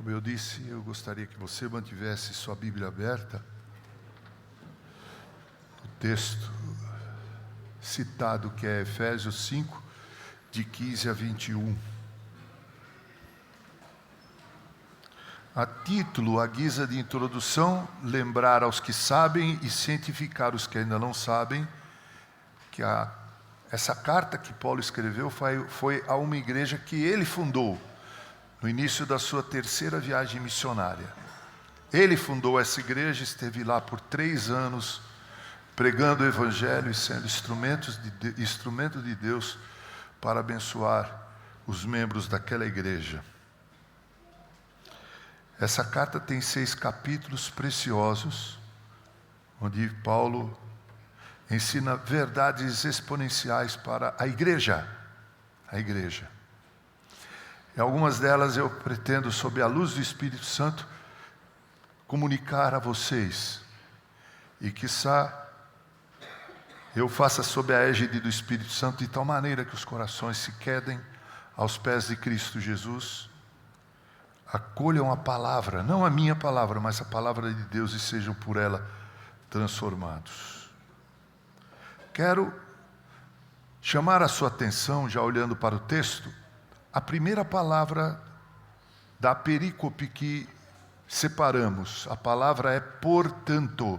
Como eu disse, eu gostaria que você mantivesse sua Bíblia aberta. O texto citado, que é Efésios 5, de 15 a 21. A título, à guisa de introdução, lembrar aos que sabem e cientificar os que ainda não sabem, que essa carta que Paulo escreveu foi a uma igreja que ele fundou, no início da sua terceira viagem missionária. Ele fundou essa igreja, esteve lá por 3 anos, pregando o Evangelho e sendo instrumento de Deus para abençoar os membros daquela igreja. Essa carta tem 6 capítulos preciosos, onde Paulo ensina verdades exponenciais para a igreja. A igreja. E algumas delas eu pretendo, sob a luz do Espírito Santo, comunicar a vocês. E quiçá eu faça sob a égide do Espírito Santo, de tal maneira que os corações se quedem aos pés de Cristo Jesus, acolham a palavra, não a minha palavra, mas a palavra de Deus, e sejam por ela transformados. Quero chamar a sua atenção, já olhando para o texto, a primeira palavra da perícope que separamos. A palavra é portanto.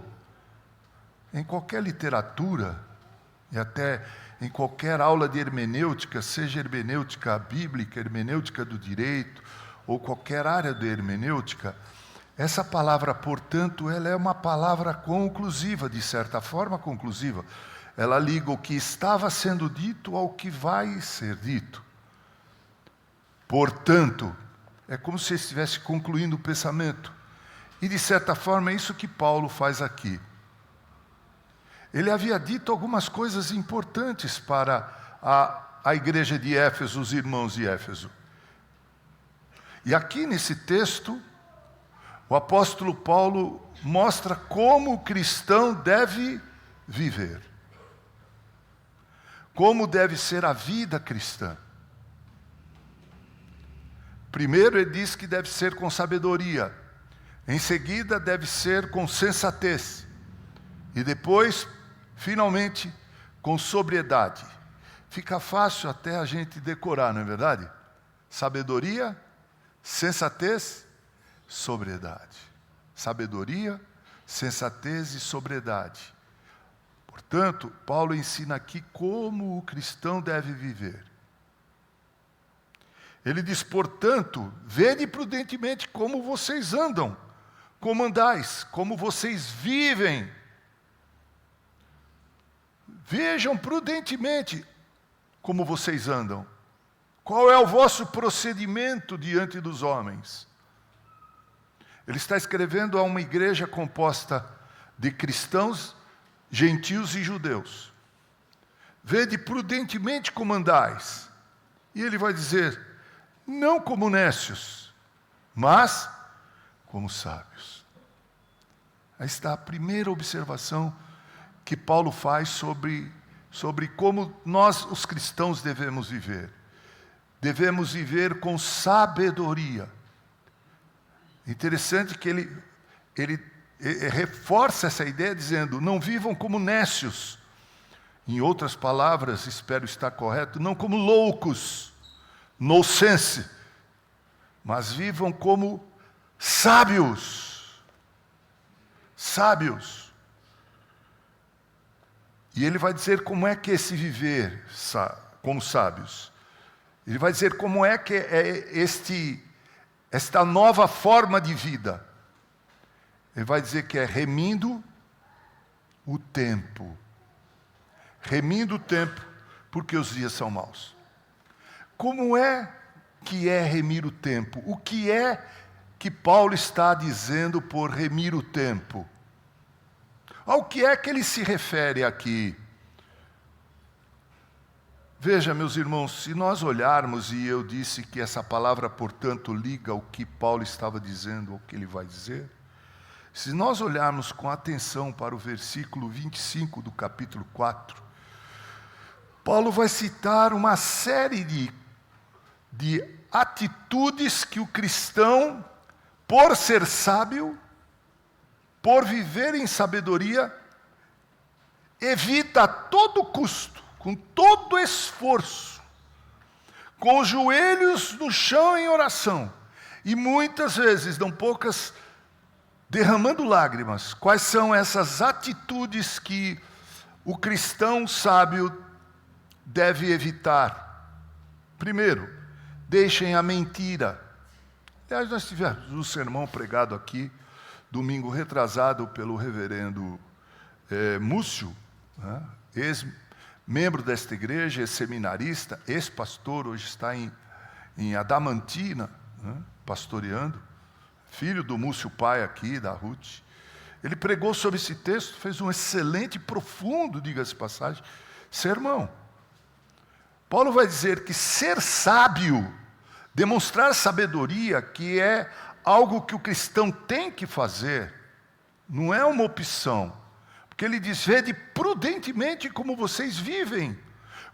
Em qualquer literatura, e até em qualquer aula de hermenêutica, seja hermenêutica bíblica, hermenêutica do direito, ou qualquer área de hermenêutica, essa palavra, portanto, ela é uma palavra conclusiva, de certa forma conclusiva. Ela liga o que estava sendo dito ao que vai ser dito. Portanto, é como se estivesse concluindo o pensamento. E, de certa forma, é isso que Paulo faz aqui. Ele havia dito algumas coisas importantes para a igreja de Éfeso, os irmãos de Éfeso. E aqui nesse texto, o apóstolo Paulo mostra como o cristão deve viver. Como deve ser a vida cristã. Primeiro ele diz que deve ser com sabedoria. Em seguida deve ser com sensatez. E depois, finalmente, com sobriedade. Fica fácil até a gente decorar, não é verdade? Sabedoria, sensatez, sobriedade. Sabedoria, sensatez e sobriedade. Portanto, Paulo ensina aqui como o cristão deve viver. Ele diz, portanto, vede prudentemente como vocês andam, como andais, como vocês vivem. Vejam prudentemente como vocês andam. Qual é o vosso procedimento diante dos homens? Ele está escrevendo a uma igreja composta de cristãos, gentios e judeus. Vede prudentemente como andais. E ele vai dizer, não como nécios, mas como sábios. Aí está a primeira observação que Paulo faz sobre como nós, os cristãos, devemos viver. Devemos viver com sabedoria. Interessante que ele reforça essa ideia dizendo, não vivam como nécios. Em outras palavras, espero estar correto, não como loucos, no sense, mas vivam como sábios. Sábios. E ele vai dizer como é que é esse viver como sábios. Ele vai dizer como é que é esta nova forma de vida. Ele vai dizer que é remindo o tempo. Remindo o tempo, porque os dias são maus. Como é remir o tempo? O que é que Paulo está dizendo por remir o tempo? Ao que é que ele se refere aqui? Veja, meus irmãos, se nós olharmos, e eu disse que essa palavra, portanto, liga o que Paulo estava dizendo ao que ele vai dizer. Se nós olharmos com atenção para o versículo 25 do capítulo 4, Paulo vai citar uma série de atitudes que o cristão por ser sábio, por viver em sabedoria, evita a todo custo, com todo esforço, com os joelhos no chão em oração, e muitas vezes, não poucas, derramando lágrimas. Quais são essas atitudes que o cristão sábio deve evitar? Primeiro, deixem a mentira. Aliás, nós tivemos um sermão pregado aqui, domingo retrasado, pelo reverendo Múcio, né? Ex-membro desta igreja, ex-seminarista, ex-pastor, hoje está em Adamantina, né? Pastoreando, filho do Múcio pai aqui, da Ruth. Ele pregou sobre esse texto, fez um excelente, profundo, diga-se passagem, sermão. Paulo vai dizer que ser sábio, demonstrar sabedoria, que é algo que o cristão tem que fazer, não é uma opção. Porque ele diz: vede prudentemente como vocês vivem,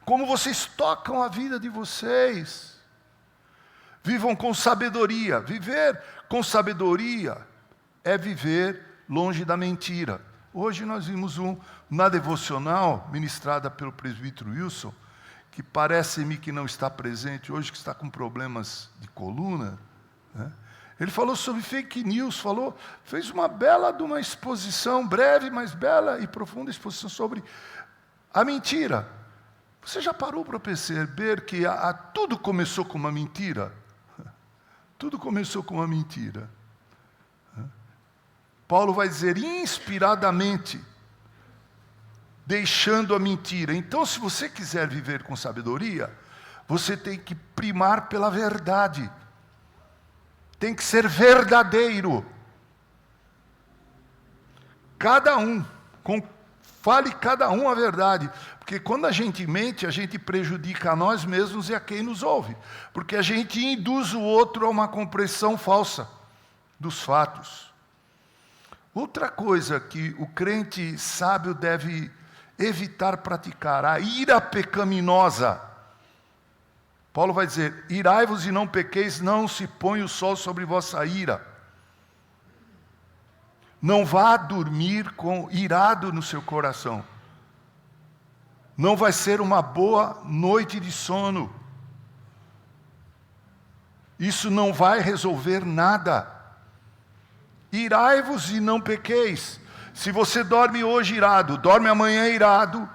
como vocês tocam a vida de vocês. Vivam com sabedoria. Viver com sabedoria é viver longe da mentira. Hoje nós vimos na devocional, ministrada pelo presbítero Wilson, que parece-me que não está presente hoje, que está com problemas de coluna, né? Ele falou sobre fake news, fez uma exposição, breve, mas bela e profunda exposição sobre a mentira. Você já parou para perceber que tudo começou com uma mentira? Tudo começou com uma mentira. Paulo vai dizer inspiradamente, deixando a mentira. Então, se você quiser viver com sabedoria, você tem que primar pela verdade. Tem que ser verdadeiro. Fale cada um a verdade. Porque quando a gente mente, a gente prejudica a nós mesmos e a quem nos ouve. Porque a gente induz o outro a uma compreensão falsa dos fatos. Outra coisa que o crente sábio deve evitar praticar, a ira pecaminosa. Paulo vai dizer: irai-vos e não pequeis, não se põe o sol sobre vossa ira. Não vá dormir irado no seu coração. Não vai ser uma boa noite de sono. Isso não vai resolver nada. Irai-vos e não pequeis. Se você dorme hoje irado, dorme amanhã irado,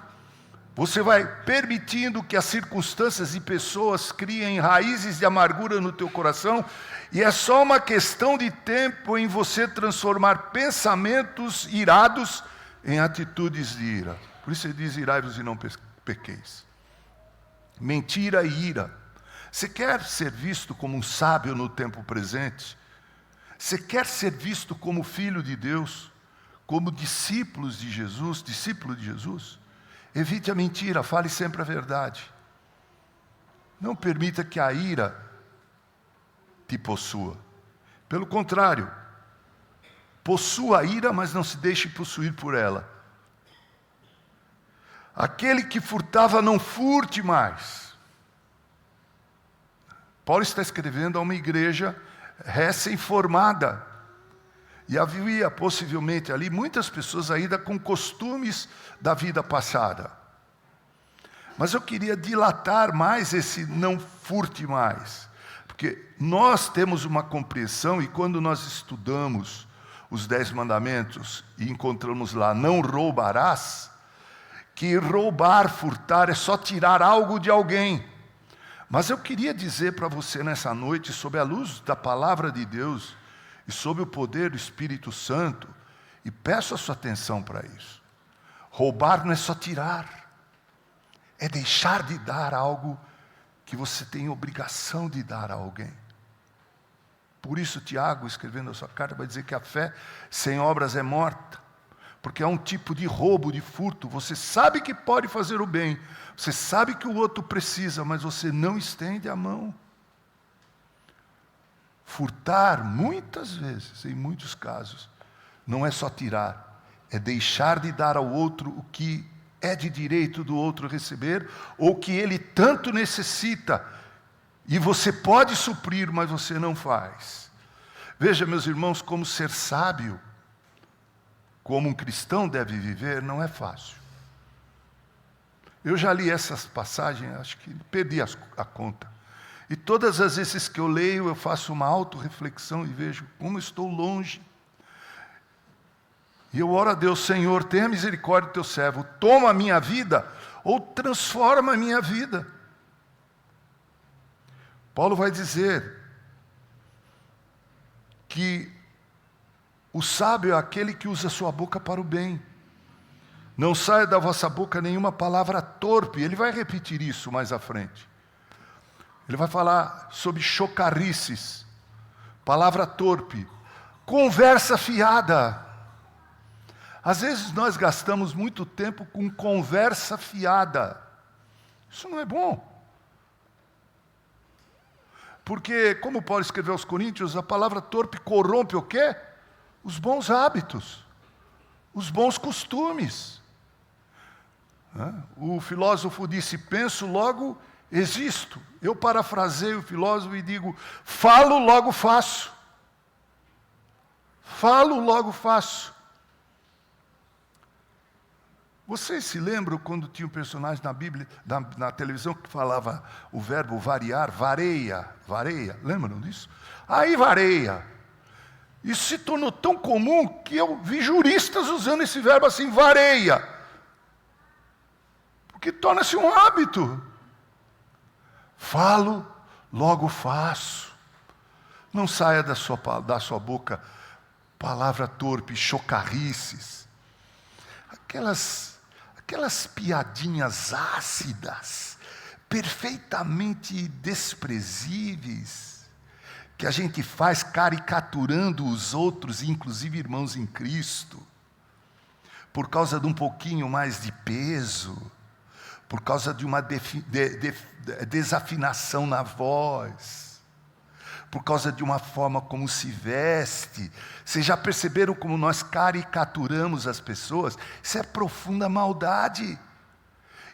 você vai permitindo que as circunstâncias e pessoas criem raízes de amargura no teu coração, e é só uma questão de tempo em você transformar pensamentos irados em atitudes de ira. Por isso ele diz: irai-vos e não pequeis. Mentira e ira. Você quer ser visto como um sábio no tempo presente? Você quer ser visto como filho de Deus? Como discípulo de Jesus? Evite a mentira, fale sempre a verdade. Não permita que a ira te possua. Pelo contrário, possua a ira, mas não se deixe possuir por ela. Aquele que furtava, não furte mais. Paulo está escrevendo a uma igreja recém-formada. E havia possivelmente ali muitas pessoas ainda com costumes da vida passada. Mas eu queria dilatar mais esse não furte mais. Porque nós temos uma compreensão, e quando nós estudamos os 10 mandamentos e encontramos lá, não roubarás, que roubar, furtar é só tirar algo de alguém. Mas eu queria dizer para você nessa noite, sob a luz da palavra de Deus, e sob o poder do Espírito Santo, e peço a sua atenção para isso. Roubar não é só tirar, é deixar de dar algo que você tem obrigação de dar a alguém. Por isso Tiago, escrevendo a sua carta, vai dizer que a fé sem obras é morta, porque é um tipo de roubo, de furto. Você sabe que pode fazer o bem, você sabe que o outro precisa, mas você não estende a mão. Furtar, muitas vezes, em muitos casos, não é só tirar, é deixar de dar ao outro o que é de direito do outro receber, ou que ele tanto necessita, e você pode suprir, mas você não faz. Veja, meus irmãos, como ser sábio, como um cristão deve viver, não é fácil. Eu já li essas passagens, acho que perdi a conta. E todas as vezes que eu leio, eu faço uma autorreflexão e vejo como estou longe. E eu oro a Deus: Senhor, tenha misericórdia do teu servo, toma a minha vida ou transforma a minha vida. Paulo vai dizer que o sábio é aquele que usa a sua boca para o bem. Não saia da vossa boca nenhuma palavra torpe. Ele vai repetir isso mais à frente. Ele vai falar sobre chocarrices, palavra torpe, conversa fiada. Às vezes nós gastamos muito tempo com conversa fiada. Isso não é bom. Porque, como Paulo escreveu aos Coríntios, a palavra torpe corrompe o quê? Os bons hábitos, os bons costumes. O filósofo disse: penso, logo existo. Eu parafraseio o filósofo e digo: falo, logo faço. Falo, logo faço. Vocês se lembram quando tinha um personagem na Bíblia, na televisão, que falava o verbo variar, vareia, vareia, lembram disso? Aí vareia. Isso se tornou tão comum que eu vi juristas usando esse verbo assim, vareia. Porque torna-se um hábito. Falo, logo faço. Não saia da sua boca palavra torpe, chocarrices. Aquelas piadinhas ácidas, perfeitamente desprezíveis, que a gente faz caricaturando os outros, inclusive irmãos em Cristo, por causa de um pouquinho mais de peso, por causa de uma desafinação na voz, por causa de uma forma como se veste. Vocês já perceberam como nós caricaturamos as pessoas? Isso é profunda maldade.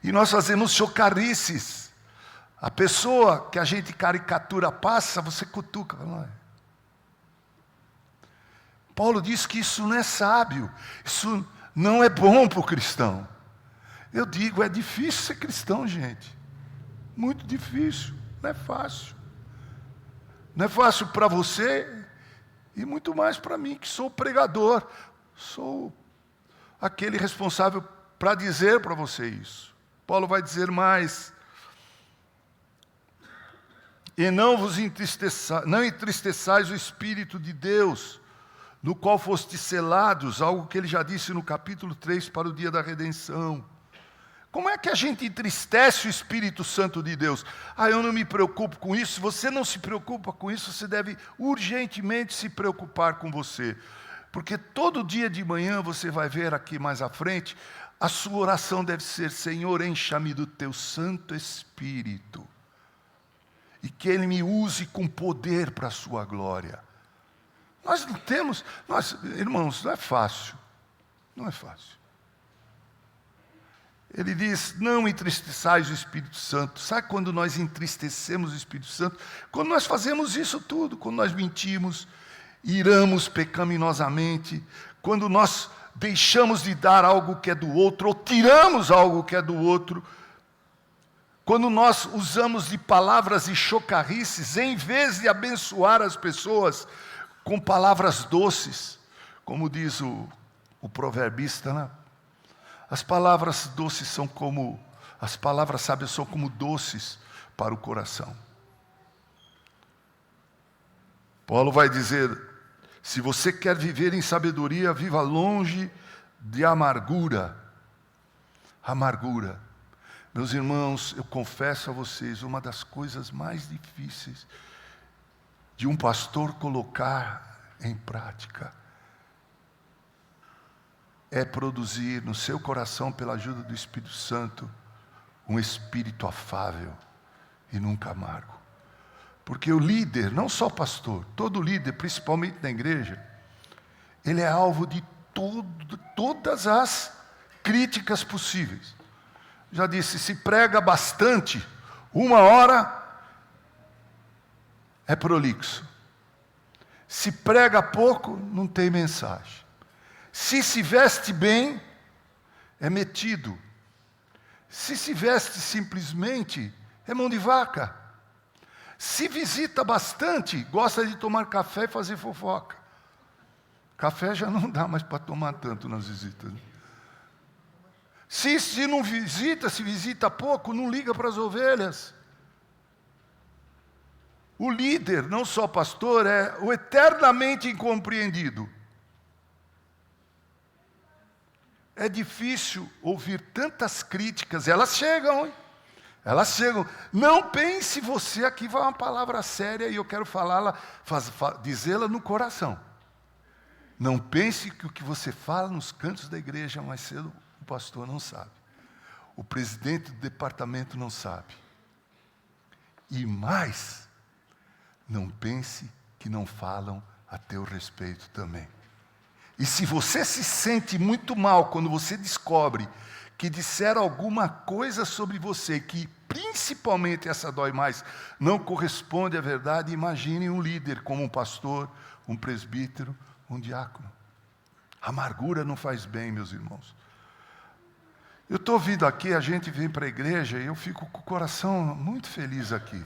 E nós fazemos chocarrices. A pessoa que a gente caricatura passa, você cutuca. Paulo diz que isso não é sábio. Isso não é bom para o cristão. Eu digo, é difícil ser cristão, gente. Muito difícil. Não é fácil. Não é fácil para você e muito mais para mim, que sou pregador. Sou aquele responsável para dizer para você isso. Paulo vai dizer mais: e não vos entristeçais o Espírito de Deus, no qual fostes selados, algo que ele já disse no capítulo 3, para o dia da redenção. Como é que a gente entristece o Espírito Santo de Deus? Eu não me preocupo com isso. Se você não se preocupa com isso, você deve urgentemente se preocupar com você. Porque todo dia de manhã, você vai ver aqui mais à frente, a sua oração deve ser: Senhor, encha-me do teu Santo Espírito. E que Ele me use com poder para a sua glória. Nós não temos, irmãos, não é fácil. Não é fácil. Ele diz: não entristeçais o Espírito Santo. Sabe quando nós entristecemos o Espírito Santo? Quando nós fazemos isso tudo, quando nós mentimos, iramos pecaminosamente, quando nós deixamos de dar algo que é do outro, ou tiramos algo que é do outro, quando nós usamos de palavras e chocarrices, em vez de abençoar as pessoas com palavras doces, como diz o proverbista, né? As palavras doces são como, as palavras sábias são como doces para o coração. Paulo vai dizer: se você quer viver em sabedoria, viva longe de amargura. Amargura. Meus irmãos, eu confesso a vocês, uma das coisas mais difíceis de um pastor colocar em prática é produzir no seu coração, pela ajuda do Espírito Santo, um espírito afável e nunca amargo. Porque o líder, não só o pastor, todo líder, principalmente na igreja, ele é alvo de todas as críticas possíveis. Já disse, se prega bastante, 1 hora é prolixo. Se prega pouco, não tem mensagem. Se veste bem, é metido. Se veste simplesmente, é mão de vaca. Se visita bastante, gosta de tomar café e fazer fofoca. Café já não dá mais para tomar tanto nas visitas. Se não visita, se visita pouco, não liga para as ovelhas. O líder, não só pastor, é o eternamente incompreendido. É difícil ouvir tantas críticas, elas chegam, hein? Elas chegam. Não pense você, aqui vai uma palavra séria e eu quero falá-la, dizê-la no coração. Não pense que o que você fala nos cantos da igreja mais cedo, o pastor não sabe. O presidente do departamento não sabe. E mais, não pense que não falam a teu respeito também. E se você se sente muito mal quando você descobre que disseram alguma coisa sobre você, que principalmente essa dói mais, não corresponde à verdade, imagine um líder como um pastor, um presbítero, um diácono. A amargura não faz bem, meus irmãos. Eu estou ouvindo aqui, a gente vem para a igreja e eu fico com o coração muito feliz aqui.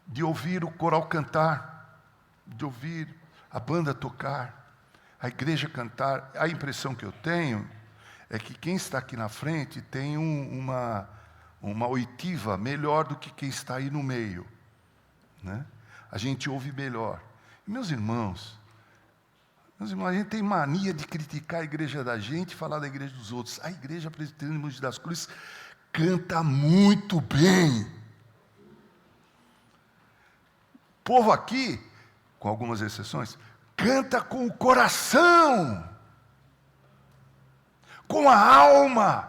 De ouvir o coral cantar, de ouvir a banda tocar, a igreja cantar. A impressão que eu tenho é que quem está aqui na frente tem uma oitiva melhor do que quem está aí no meio, né? A gente ouve melhor. Meus irmãos, a gente tem mania de criticar a igreja da gente e falar da igreja dos outros. A igreja presbiteriana de Mogi das Cruzes canta muito bem. O povo aqui, com algumas exceções, canta com o coração, com a alma.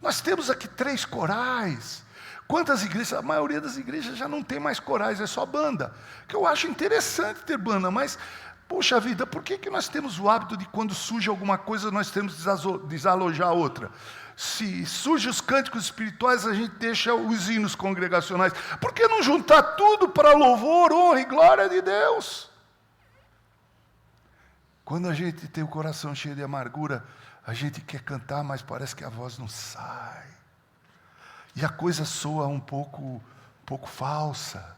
Nós temos aqui 3 corais. Quantas igrejas? A maioria das igrejas já não tem mais corais, é só banda. Que eu acho interessante ter banda, mas, poxa vida, por que nós temos o hábito de quando surge alguma coisa, nós temos que desalojar outra? Se surgem os cânticos espirituais, a gente deixa os hinos congregacionais. Por que não juntar tudo para louvor, honra e glória de Deus? Quando a gente tem o coração cheio de amargura, a gente quer cantar, mas parece que a voz não sai. E a coisa soa um pouco falsa,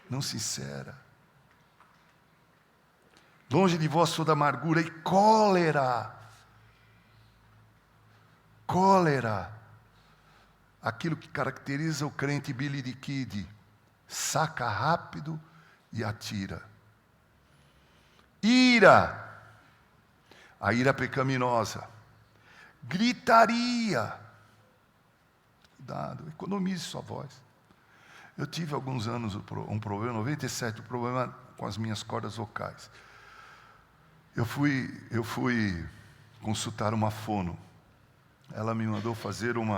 não sincera. Longe de vós toda amargura e cólera. Cólera. Aquilo que caracteriza o crente Billy the Kid. Saca rápido e atira. Ira. A ira pecaminosa. Gritaria. Cuidado, economize sua voz. Eu tive alguns anos um problema, 97, um problema com as minhas cordas vocais. Eu fui consultar uma fono. Ela me mandou fazer um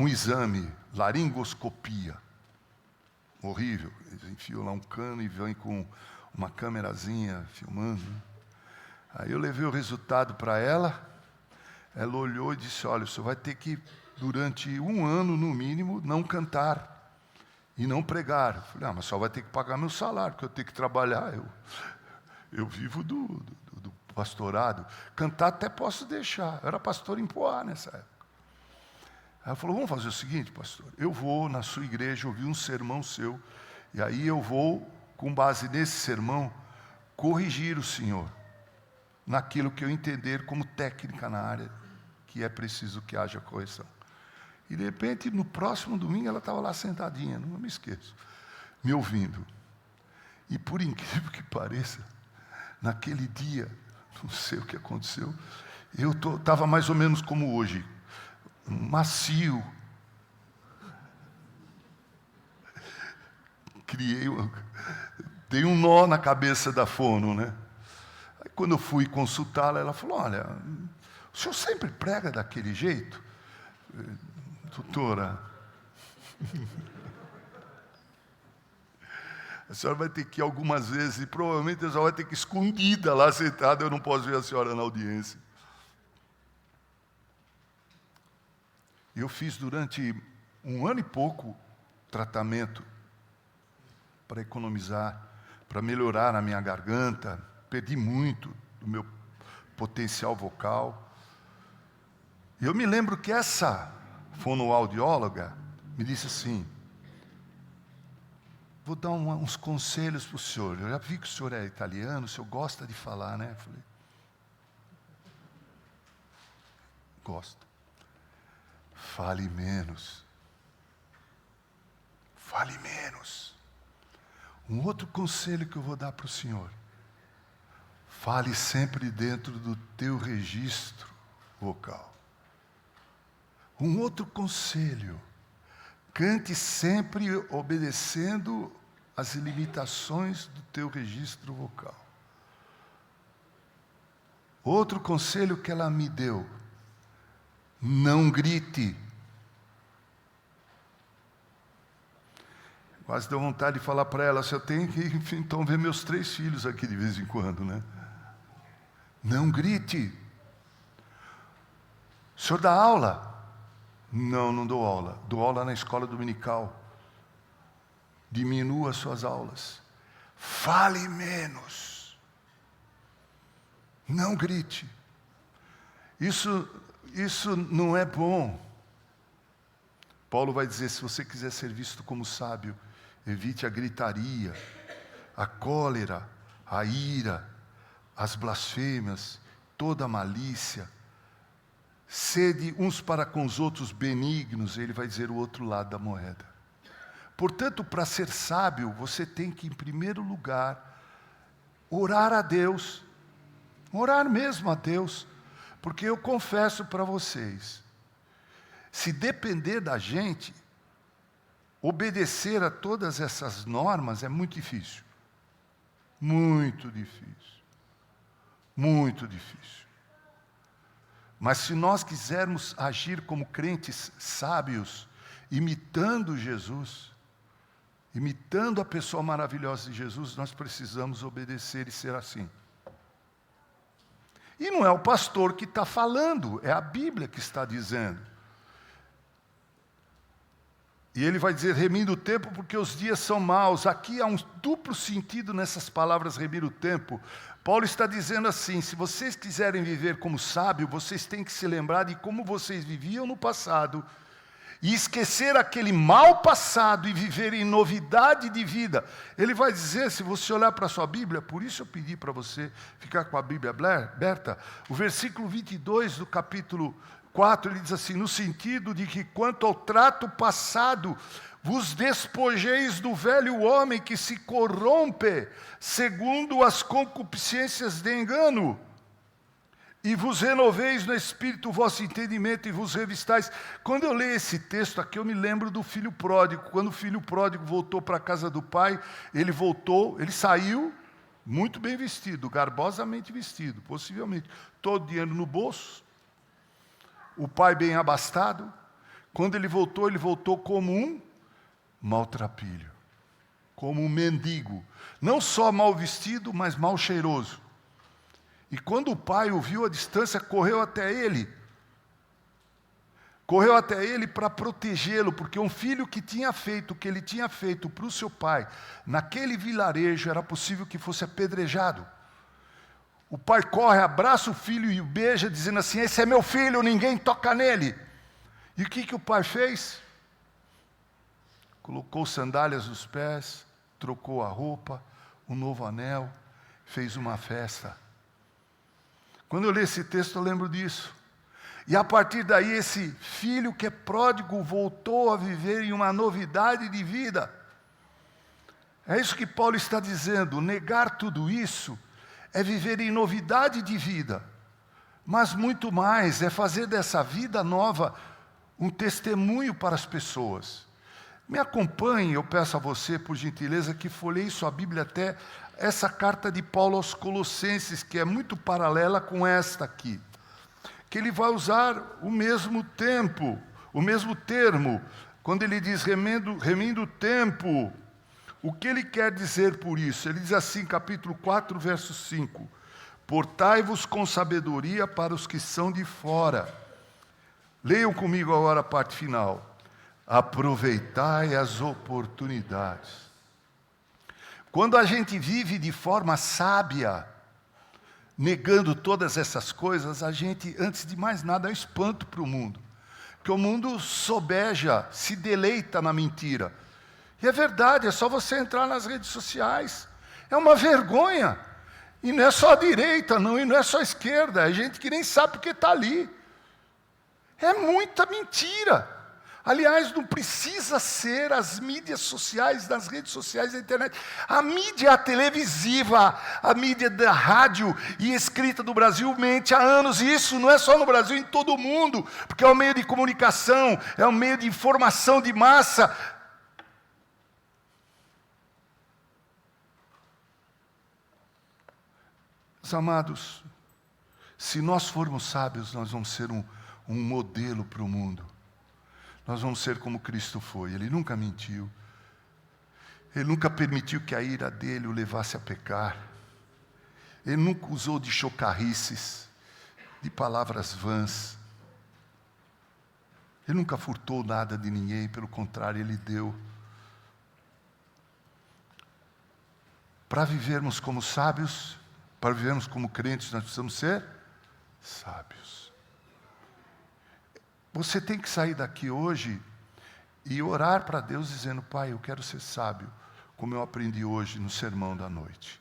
exame, laringoscopia. Horrível. Eles enfiam lá um cano e vêm com uma câmerazinha filmando. Aí eu levei o resultado para ela. Ela olhou e disse, olha, o senhor vai ter que, durante 1 ano, no mínimo, não cantar e não pregar. Eu falei, mas só vai ter que pagar meu salário, porque eu tenho que trabalhar. Eu vivo do pastorado. Cantar até posso deixar. Eu era pastor em Poá nessa época. Ela falou, vamos fazer o seguinte, pastor. Eu vou na sua igreja ouvir um sermão seu, e aí eu vou, com base nesse sermão, corrigir o senhor naquilo que eu entender como técnica na área, que é preciso que haja correção. E de repente, no próximo domingo, ela estava lá sentadinha, não me esqueço, me ouvindo. E por incrível que pareça, naquele dia, não sei o que aconteceu, eu estava mais ou menos como hoje, macio. Dei um nó na cabeça da fono, né? Aí quando eu fui consultá-la, ela falou, olha, o senhor sempre prega daquele jeito? Doutora, a senhora vai ter que ir algumas vezes, e provavelmente a senhora vai ter que ir escondida lá sentada, eu não posso ver a senhora na audiência. Eu fiz durante 1 ano e pouco tratamento para economizar, para melhorar a minha garganta. Perdi muito do meu potencial vocal. E eu me lembro que essa fonoaudióloga me disse assim: vou dar uns conselhos para o senhor. Eu já vi que o senhor é italiano, o senhor gosta de falar, né? Eu falei, gosto. Fale menos. Fale menos. Um outro conselho que eu vou dar para o senhor: fale sempre dentro do teu registro vocal. Um outro conselho: cante sempre obedecendo às limitações do teu registro vocal. Outro conselho que ela me deu: não grite. Quase deu vontade de falar para ela: se eu tenho que, enfim, então ver meus 3 filhos aqui de vez em quando, né? Não grite. O senhor dá aula? Não, não dou aula. Dou aula na escola dominical. Diminua suas aulas. Fale menos. Não grite. Isso não é bom. Paulo vai dizer: se você quiser ser visto como sábio, evite a gritaria, a cólera, a ira, as blasfêmias, toda a malícia. Sede uns para com os outros benignos. Ele vai dizer o outro lado da moeda. Portanto, para ser sábio, você tem que, em primeiro lugar, orar a Deus. Orar mesmo a Deus. Porque eu confesso para vocês, se depender da gente, obedecer a todas essas normas é muito difícil. Muito difícil. Muito difícil. Mas se nós quisermos agir como crentes sábios, imitando Jesus, imitando a pessoa maravilhosa de Jesus, nós precisamos obedecer e ser assim. E não é o pastor que está falando, é a Bíblia que está dizendo. E ele vai dizer: remir o tempo porque os dias são maus. Aqui há um duplo sentido nessas palavras, remir o tempo. Paulo está dizendo assim: se vocês quiserem viver como sábio, vocês têm que se lembrar de como vocês viviam no passado e esquecer aquele mal passado e viver em novidade de vida. Ele vai dizer, se você olhar para a sua Bíblia, por isso eu pedi para você ficar com a Bíblia aberta, o versículo 22 do capítulo 4, ele diz assim: no sentido de que quanto ao trato passado, vos despojeis do velho homem que se corrompe segundo as concupiscências de engano, e vos renoveis no espírito o vosso entendimento e vos revistais. Quando eu leio esse texto aqui, eu me lembro do filho pródigo. Quando o filho pródigo voltou para a casa do pai, ele saiu muito bem vestido, garbosamente vestido, possivelmente, todo dinheiro no bolso, o pai bem abastado. Quando ele voltou como um maltrapilho, como um mendigo, não só mal vestido, mas mal cheiroso. E quando o pai o viu à distância, correu até ele para protegê-lo, porque um filho que tinha feito o que ele tinha feito para o seu pai, naquele vilarejo, era possível que fosse apedrejado. O pai corre, abraça o filho e o beija, dizendo assim: esse é meu filho, ninguém toca nele. E o que o pai fez? Colocou sandálias nos pés, trocou a roupa, um novo anel, fez uma festa. Quando eu leio esse texto, eu lembro disso. E a partir daí, esse filho que é pródigo voltou a viver em uma novidade de vida. É isso que Paulo está dizendo. Negar tudo isso é viver em novidade de vida. Mas muito mais, é fazer dessa vida nova um testemunho para as pessoas. Me acompanhe, eu peço a você, por gentileza, que folheie sua Bíblia até essa carta de Paulo aos Colossenses, que é muito paralela com esta aqui. Que ele vai usar o mesmo termo, quando ele diz remindo o tempo. O que ele quer dizer por isso? Ele diz assim, capítulo 4, verso 5. Portai-vos com sabedoria para os que são de fora. Leiam comigo agora a parte final. aproveitai as oportunidades. Quando a gente vive de forma sábia, negando todas essas coisas, a gente, antes de mais nada, é um espanto para o mundo. Porque o mundo sobeja, se deleita na mentira. E é verdade, é só você entrar nas redes sociais. É uma vergonha. E não é só a direita, não, e não é só a esquerda. É gente que nem sabe porque está ali. É muita mentira. Aliás, não precisa ser as mídias sociais, nas redes sociais, a internet. A mídia televisiva, a mídia da rádio e escrita do Brasil mente há anos. E isso não é só no Brasil, em todo o mundo. Porque é um meio de comunicação, é um meio de informação de massa. Meus amados, se nós formos sábios, nós vamos ser um modelo para o mundo. Nós vamos ser como Cristo foi. Ele nunca mentiu. Ele nunca permitiu que a ira dele o levasse a pecar. Ele nunca usou de chocarrices, de palavras vãs. Ele nunca furtou nada de ninguém, pelo contrário, ele deu. Para vivermos como sábios, para vivermos como crentes, nós precisamos ser sábios. Você tem que sair daqui hoje e orar para Deus dizendo: Pai, eu quero ser sábio, como eu aprendi hoje no sermão da noite.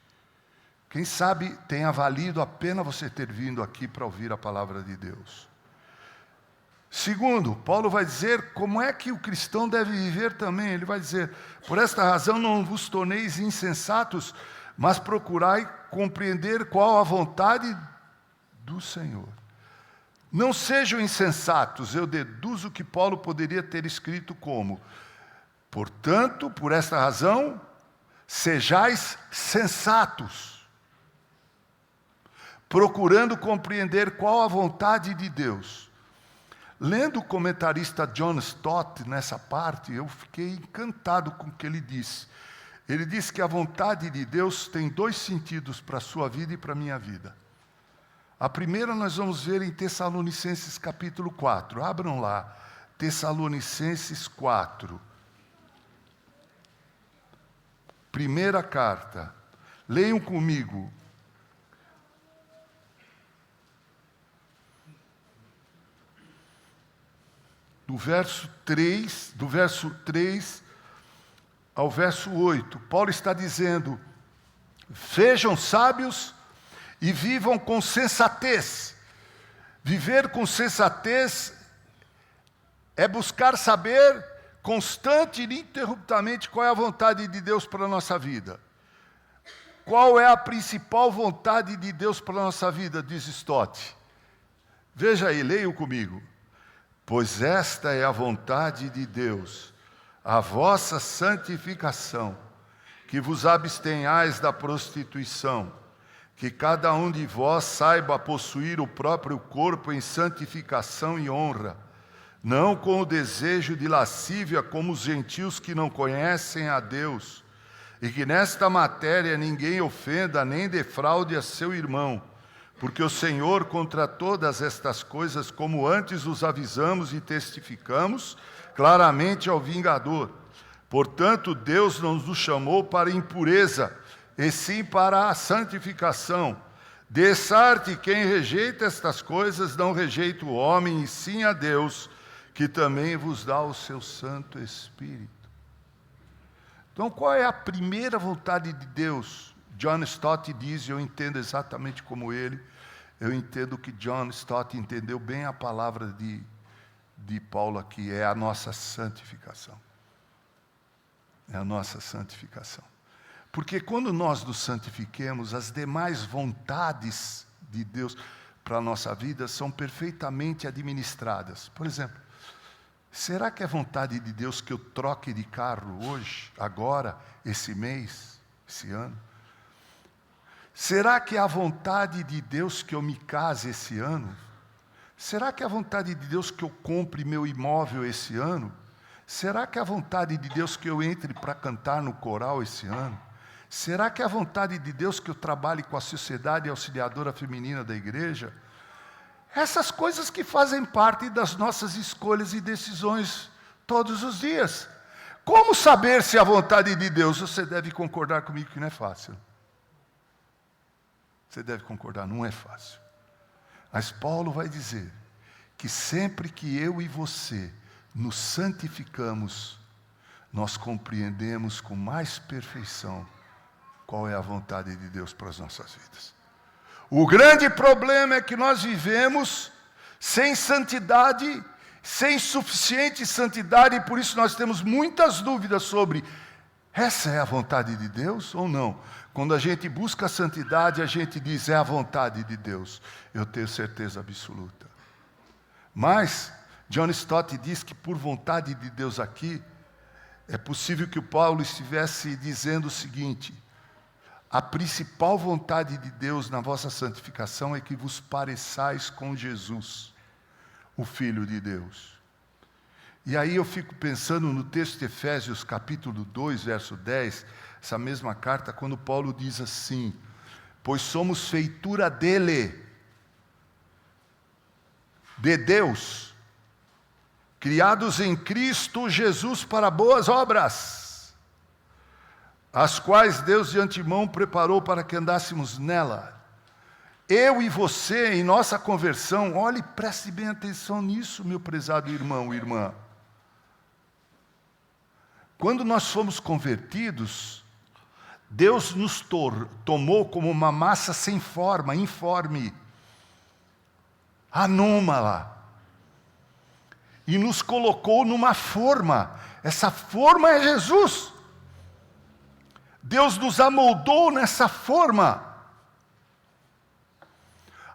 Quem sabe tenha valido a pena você ter vindo aqui para ouvir a palavra de Deus. Segundo, Paulo vai dizer como é que o cristão deve viver também. Ele vai dizer: por esta razão não vos torneis insensatos, mas procurai compreender qual a vontade do Senhor. Não sejam insensatos. Eu deduzo que Paulo poderia ter escrito como: portanto, por esta razão, sejais sensatos, procurando compreender qual a vontade de Deus. Lendo o comentarista John Stott nessa parte, eu fiquei encantado com o que ele disse. Ele disse que a vontade de Deus tem dois sentidos para a sua vida e para a minha vida. A primeira nós vamos ver em Tessalonicenses capítulo 4. Abram lá, Tessalonicenses 4. Primeira carta. Leiam comigo. Do verso 3 ao verso 8. Paulo está dizendo: sejam sábios e vivam com sensatez. Viver com sensatez é buscar saber constante e ininterruptamente qual é a vontade de Deus para a nossa vida. Qual é a principal vontade de Deus para a nossa vida, diz Stott. Veja aí, leiam comigo. Pois esta é a vontade de Deus, a vossa santificação, que vos abstenhais da prostituição, que cada um de vós saiba possuir o próprio corpo em santificação e honra, não com o desejo de lascívia como os gentios que não conhecem a Deus, e que nesta matéria ninguém ofenda nem defraude a seu irmão, porque o Senhor, contra todas estas coisas, como antes os avisamos e testificamos, claramente é o vingador. Portanto, Deus não nos chamou para impureza, e sim para a santificação. Dessarte, quem rejeita estas coisas, não rejeita o homem, e sim a Deus, que também vos dá o seu Santo Espírito. Então, qual é a primeira vontade de Deus? John Stott diz, e eu entendo exatamente como ele, eu entendo que John Stott entendeu bem a palavra de Paulo aqui, é a nossa santificação. É a nossa santificação. Porque quando nós nos santifiquemos, as demais vontades de Deus para a nossa vida são perfeitamente administradas. Por exemplo, será que é vontade de Deus que eu troque de carro hoje, agora, esse mês, esse ano? Será que é a vontade de Deus que eu me case esse ano? Será que é a vontade de Deus que eu compre meu imóvel esse ano? Será que é a vontade de Deus que eu entre para cantar no coral esse ano? Será que é a vontade de Deus que eu trabalhe com a Sociedade Auxiliadora Feminina da igreja? Essas coisas que fazem parte das nossas escolhas e decisões Todos os dias. Como saber se é a vontade de Deus? Você deve concordar comigo que não é fácil. Você deve concordar, não é fácil. Mas Paulo vai dizer que sempre que eu e você nos santificamos, nós compreendemos com mais perfeição qual é a vontade de Deus para as nossas vidas. O grande problema é que nós vivemos sem santidade, sem suficiente santidade, e por isso nós temos muitas dúvidas sobre essa é a vontade de Deus ou não. Quando a gente busca a santidade, a gente diz é a vontade de Deus. Eu tenho certeza absoluta. Mas John Stott diz que por vontade de Deus aqui, é possível que o Paulo estivesse dizendo o seguinte: a principal vontade de Deus na vossa santificação é que vos pareçais com Jesus, o Filho de Deus. E aí eu fico pensando no texto de Efésios, capítulo 2, verso 10, essa mesma carta, quando Paulo diz assim: pois somos feitura dele, de Deus, criados em Cristo Jesus para boas obras, as quais Deus de antemão preparou para que andássemos nela. Eu e você, em nossa conversão, olhe, preste bem atenção nisso, meu prezado irmão e irmã. Quando nós fomos convertidos, Deus nos tomou como uma massa sem forma, informe, anômala, e nos colocou numa forma. Essa forma é Jesus. Deus nos amoldou nessa forma.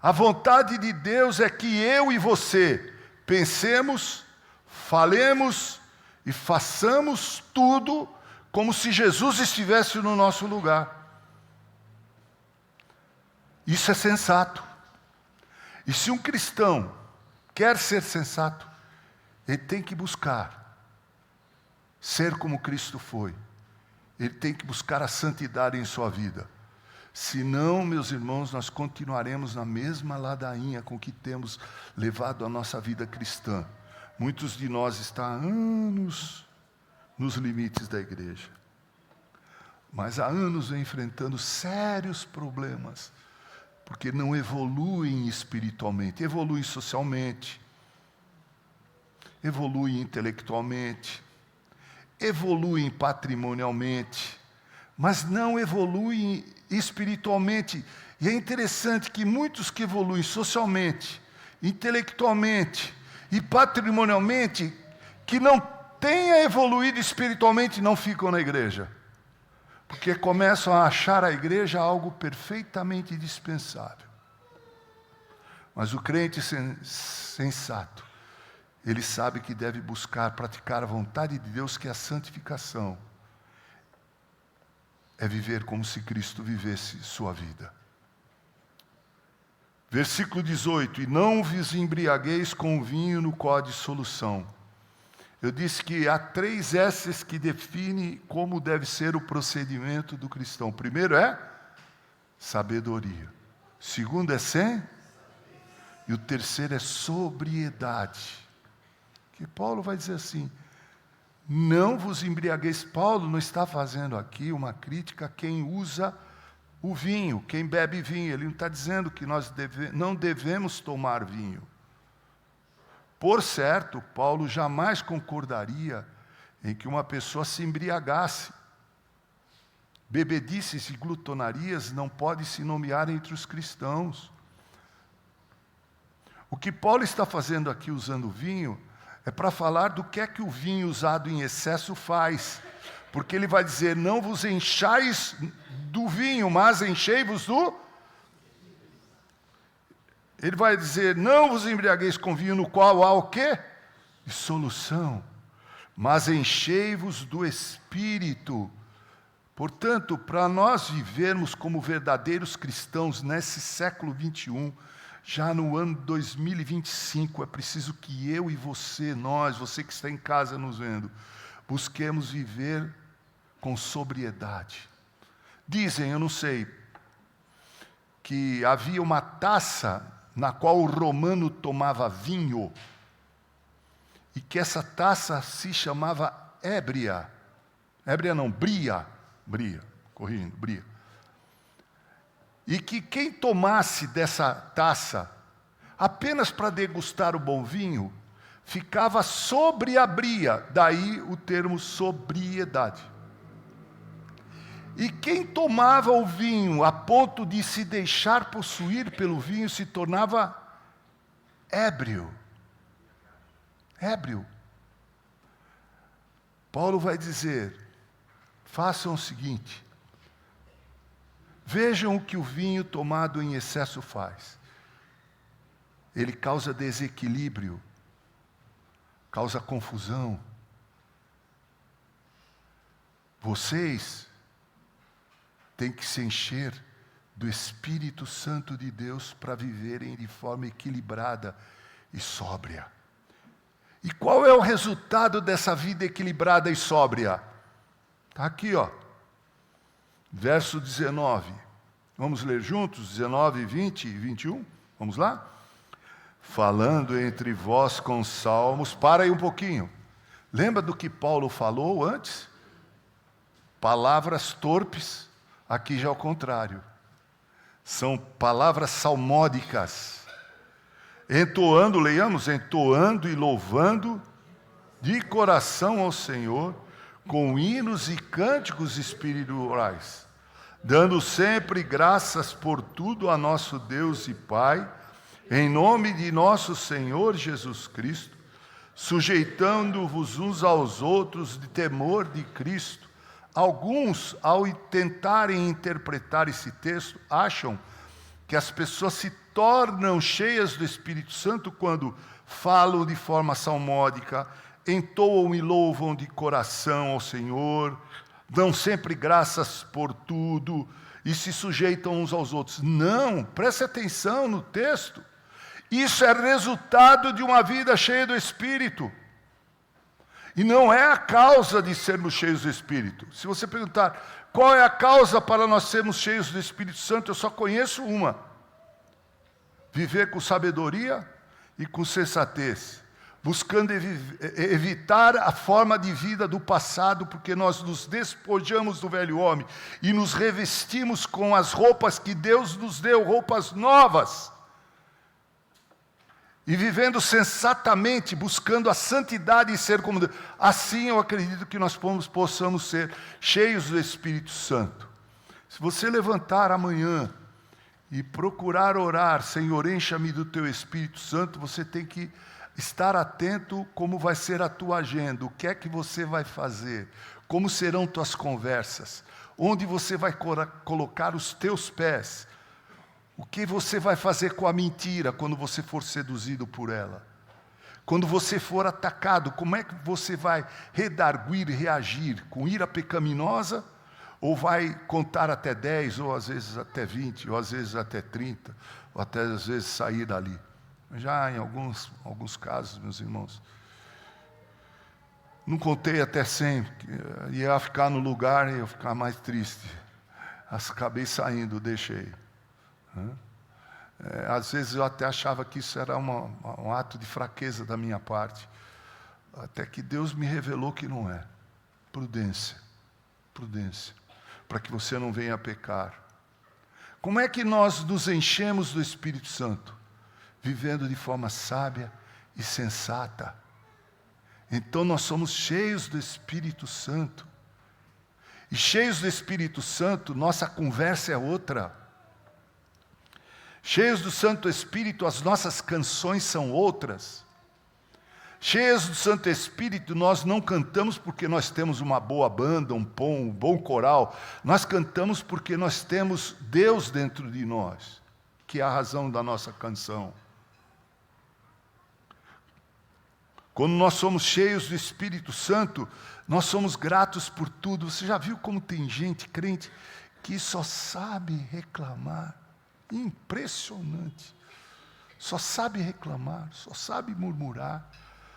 A vontade de Deus é que eu e você pensemos, falemos e façamos tudo como se Jesus estivesse no nosso lugar. Isso é sensato. E se um cristão quer ser sensato, ele tem que buscar ser como Cristo foi. Ele tem que buscar a santidade em sua vida. Senão, meus irmãos, nós continuaremos na mesma ladainha com que temos levado a nossa vida cristã. Muitos de nós estão há anos nos limites da igreja. Mas há anos vem enfrentando sérios problemas, porque não evoluem espiritualmente, evoluem socialmente, evoluem intelectualmente, evoluem patrimonialmente, mas não evoluem espiritualmente. E é interessante que muitos que evoluem socialmente, intelectualmente e patrimonialmente, que não tenham evoluído espiritualmente, não ficam na igreja. Porque começam a achar a igreja algo perfeitamente dispensável. Mas o crente sensato, ele sabe que deve buscar, praticar a vontade de Deus, que é a santificação. É viver como se Cristo vivesse sua vida. Versículo 18: e não vos embriagueis com o vinho no qual há dissolução. Eu disse que há 3 S's que definem como deve ser o procedimento do cristão. O primeiro é sabedoria. O segundo é e o terceiro é sobriedade. Que Paulo vai dizer assim: não vos embriagueis. Paulo não está fazendo aqui uma crítica a quem usa o vinho, quem bebe vinho. Ele não está dizendo que nós não devemos tomar vinho. Por certo, Paulo jamais concordaria em que uma pessoa se embriagasse. Bebedices e glutonarias não podem se nomear entre os cristãos. O que Paulo está fazendo aqui usando vinho é para falar do que é que o vinho usado em excesso faz. Porque ele vai dizer: não vos enchais do vinho, mas enchei-vos do... Ele vai dizer: não vos embriagueis com vinho no qual há o quê? Dissolução. Mas enchei-vos do Espírito. Portanto, para nós vivermos como verdadeiros cristãos nesse século 21, já no ano 2025, é preciso que eu e você, você que está em casa nos vendo, busquemos viver com sobriedade. Dizem, eu não sei, que havia uma taça na qual o romano tomava vinho, e que essa taça se chamava ébria. Ébria não, bria. Bria, corrigindo, bria. E que quem tomasse dessa taça, apenas para degustar o bom vinho, ficava sobriabria, daí o termo sobriedade. E quem tomava o vinho a ponto de se deixar possuir pelo vinho se tornava ébrio. Ébrio. Paulo vai dizer, façam o seguinte, vejam o que o vinho tomado em excesso faz. Ele causa desequilíbrio, causa confusão. Vocês têm que se encher do Espírito Santo de Deus para viverem de forma equilibrada e sóbria. E qual é o resultado dessa vida equilibrada e sóbria? Está aqui, ó. Verso 19. Vamos ler juntos? 19, 20 e 21? Vamos lá? Falando entre vós com salmos. Para aí um pouquinho. Lembra do que Paulo falou antes? Palavras torpes. Aqui já é o contrário. São palavras salmódicas. Entoando, leiamos, entoando e louvando de coração ao Senhor, com hinos e cânticos espirituais, dando sempre graças por tudo a nosso Deus e Pai, em nome de nosso Senhor Jesus Cristo, sujeitando-vos uns aos outros de temor de Cristo. Alguns, ao tentarem interpretar esse texto, acham que as pessoas se tornam cheias do Espírito Santo quando falam de forma salmódica, entoam e louvam de coração ao Senhor, dão sempre graças por tudo e se sujeitam uns aos outros. Não, preste atenção no texto. Isso é resultado de uma vida cheia do Espírito. E não é a causa de sermos cheios do Espírito. Se você perguntar qual é a causa para nós sermos cheios do Espírito Santo, eu só conheço uma. Viver com sabedoria e com sensatez, buscando evitar a forma de vida do passado, porque nós nos despojamos do velho homem e nos revestimos com as roupas que Deus nos deu, roupas novas. E vivendo sensatamente, buscando a santidade e ser como Deus. Assim eu acredito que nós possamos ser cheios do Espírito Santo. Se você levantar amanhã e procurar orar, Senhor, encha-me do Teu Espírito Santo, você tem que estar atento como vai ser a tua agenda, o que é que você vai fazer, como serão tuas conversas, onde você vai colocar os teus pés, o que você vai fazer com a mentira quando você for seduzido por ela. Quando você for atacado, como é que você vai redarguir, reagir? Com ira pecaminosa? Ou vai contar até 10, ou às vezes até 20, ou às vezes até 30, ou até às vezes sair dali. Já em alguns casos, meus irmãos, não contei até 100, ia ficar no lugar e ia ficar mais triste. Acabei saindo, deixei. Às vezes eu até achava que isso era um ato de fraqueza da minha parte, até que Deus me revelou que não é. Prudência, prudência, para que você não venha a pecar. Como é que nós nos enchemos do Espírito Santo? Vivendo de forma sábia e sensata. Então nós somos cheios do Espírito Santo. E cheios do Espírito Santo, nossa conversa é outra. Cheios do Santo Espírito, as nossas canções são outras. Cheios do Santo Espírito, nós não cantamos porque nós temos uma boa banda, um bom coral. Nós cantamos porque nós temos Deus dentro de nós, que é a razão da nossa canção. Quando nós somos cheios do Espírito Santo, nós somos gratos por tudo. Você já viu como tem gente crente que só sabe reclamar? Impressionante. Só sabe reclamar, só sabe murmurar,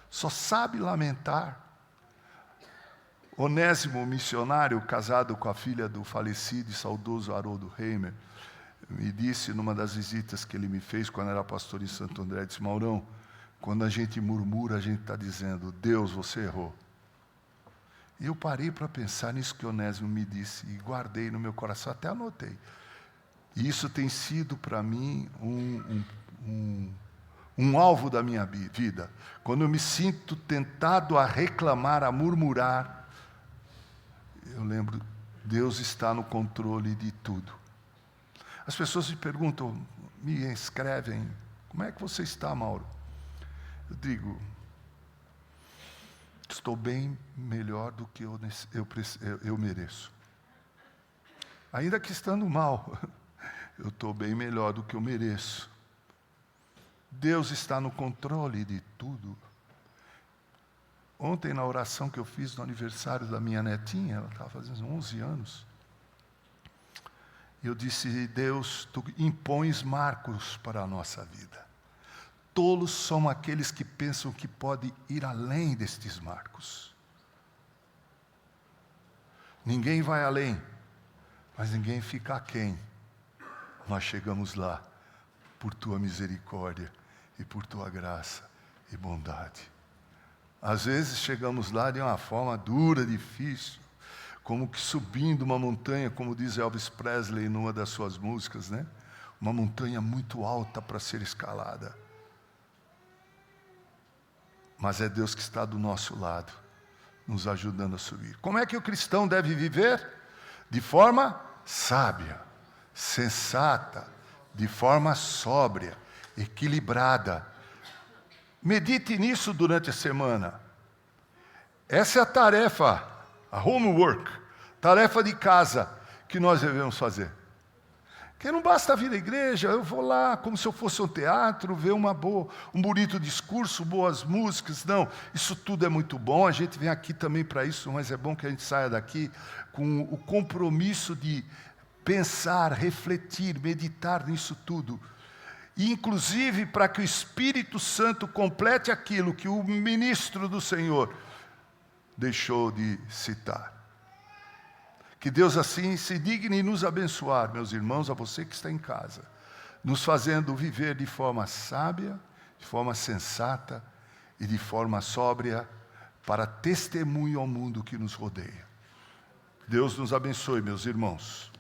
só sabe lamentar. Onésimo, missionário, casado com a filha do falecido e saudoso Haroldo Heimer, me disse numa das visitas que ele me fez quando era pastor em Santo André, disse: Maurão, Quando a gente murmura, a gente está dizendo, Deus, você errou. E eu parei para pensar nisso que Onésimo me disse e guardei no meu coração, até anotei. E isso tem sido para mim um alvo da minha vida. Quando eu me sinto tentado a reclamar, a murmurar, eu lembro, Deus está no controle de tudo. As pessoas me perguntam, me escrevem, como é que você está, Mauro? Eu digo, estou bem melhor do que eu mereço. Ainda que estando mal, eu estou bem melhor do que eu mereço. Deus está no controle de tudo. Ontem, na oração que eu fiz no aniversário da minha netinha, ela estava fazendo 11 anos, eu disse, Deus, Tu impões marcos para a nossa vida. Tolos são aqueles que pensam que pode ir além destes marcos. Ninguém vai além, mas ninguém fica aquém. Nós chegamos lá por Tua misericórdia e por Tua graça e bondade. Às vezes chegamos lá de uma forma dura, difícil, como que subindo uma montanha, como diz Elvis Presley numa das suas músicas, né? Uma montanha muito alta para ser escalada. Mas é Deus que está do nosso lado, nos ajudando a subir. Como é que o cristão deve viver? De forma sábia, sensata, de forma sóbria, equilibrada. Medite nisso durante a semana. Essa é a tarefa, a homework, tarefa de casa que nós devemos fazer. Porque não basta vir à igreja, eu vou lá como se eu fosse um teatro, ver um bonito discurso, boas músicas. Não, isso tudo é muito bom, a gente vem aqui também para isso, mas é bom que a gente saia daqui com o compromisso de pensar, refletir, meditar nisso tudo. E, inclusive, para que o Espírito Santo complete aquilo que o ministro do Senhor deixou de citar. Que Deus assim se digne em nos abençoar, meus irmãos, a você que está em casa, nos fazendo viver de forma sábia, de forma sensata e de forma sóbria, para testemunho ao mundo que nos rodeia. Deus nos abençoe, meus irmãos.